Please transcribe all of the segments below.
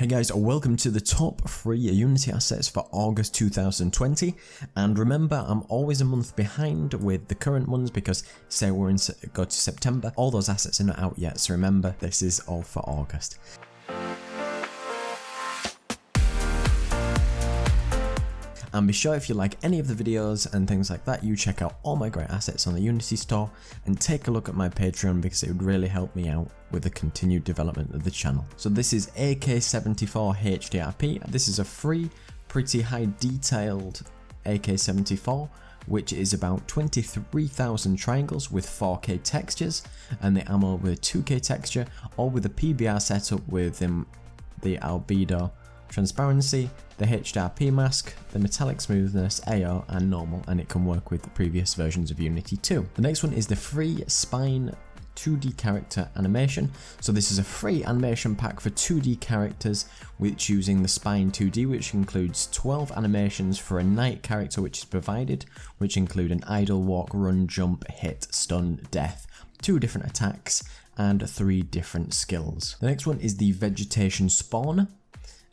Hey guys, welcome to the top 3 Unity assets for August 2020, and remember I'm always a month behind with the current ones because say we're go to September, all those assets are not out yet, so remember this is all for August. And be sure if you like any of the videos and things like that, you check out all my great assets on the Unity store and take a look at my Patreon because it would really help me out with the continued development of the channel. So this is Ak74 HDRP. This is a free, pretty high detailed Ak74, which is about 23,000 triangles with 4K textures and the ammo with a 2K texture, all with a PBR setup with the albedo transparency, the HDRP mask, the metallic smoothness, AO and normal, and it can work with the previous versions of Unity too. The next one is the free spine 2D character animation. So this is a free animation pack for 2D characters which using the spine 2D, which includes 12 animations for a knight character which is provided, which include an idle, walk, run, jump, hit, stun, death, 2 different attacks and 3 different skills. The next one is the Vegetation Spawn.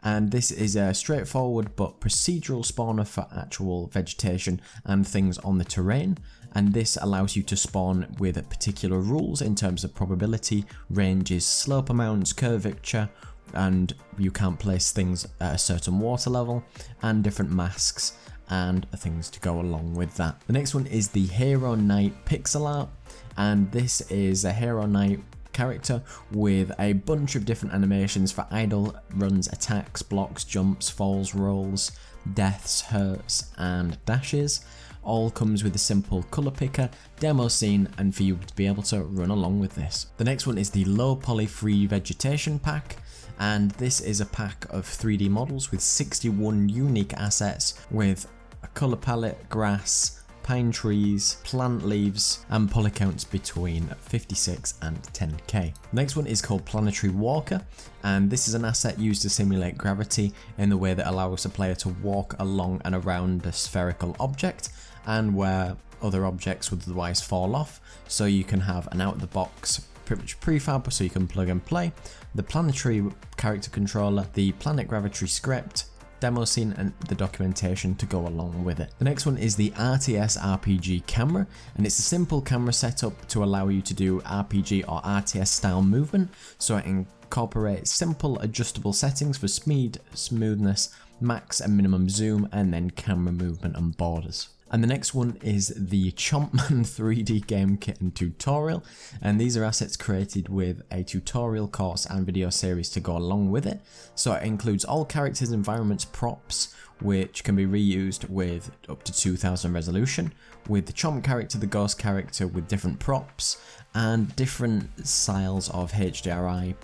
And this is a straightforward but procedural spawner for actual vegetation and things on the terrain, and this allows you to spawn with particular rules in terms of probability, ranges, slope amounts, curvature, and you can't place things at a certain water level, and different masks and things to go along with that. The next one is the Hero Knight pixel art, and this is a Hero Knight character with a bunch of different animations for idle, runs, attacks, blocks, jumps, falls, rolls, deaths, hurts and dashes. All comes with a simple colour picker, demo scene, and for you to be able to run along with this. The next one is the low poly free vegetation pack, and this is a pack of 3D models with 61 unique assets with a colour palette, grass, pine trees, plant leaves, and poly counts between 56 and 10k. Next one is called Planetary Walker, and this is an asset used to simulate gravity in the way that allows a player to walk along and around a spherical object and where other objects would otherwise fall off, so you can have an out-of-the-box pretty much prefab so you can plug and play, the planetary character controller, the planet gravity script, demo scene and the documentation to go along with it. The next one is the RTS RPG Camera, and it's a simple camera setup to allow you to do RPG or RTS style movement, so it incorporates simple adjustable settings for speed, smoothness, max and minimum zoom, and then camera movement and borders. And the next one is the Chomp 3D Game Kitten tutorial, and these are assets created with a tutorial course and video series to go along with it. So it includes all characters, environments, props, which can be reused with up to 2000 resolution, with the Chomp character, the Ghost character with different props, and different styles of HDRI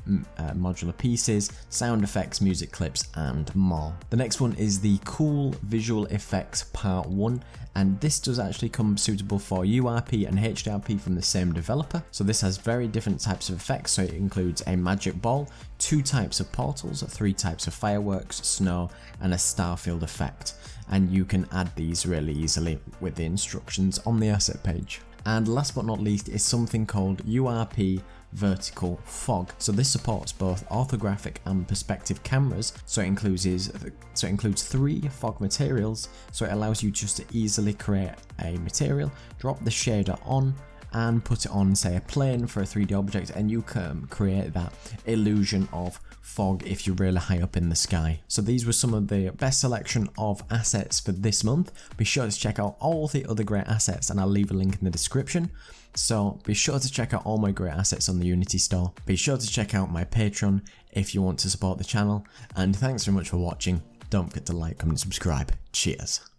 modular pieces, sound effects, music clips, and more. The next one is the Cool Visual Effects Part 1, and this does actually come suitable for URP and HDRP from the same developer. So this has very different types of effects, so it includes a magic ball, 2 types of portals, 3 types of fireworks, snow, and a starfield effect. And you can add these really easily with the instructions on the asset page. And last but not least is something called URP Vertical Fog. So this supports both orthographic and perspective cameras, so it includes 3 fog materials, so it allows you just to easily create a material, drop the shader on, and put it on say a plane for a 3D object, and you can create that illusion of fog if you're really high up in the sky. So these were some of the best selection of assets for this month. Be sure to check out all the other great assets, and I'll leave a link in the description. So be sure to check out all my great assets on the Unity store. Be sure to check out my Patreon if you want to support the channel, and thanks very much for watching. Don't forget to like, comment and subscribe. Cheers.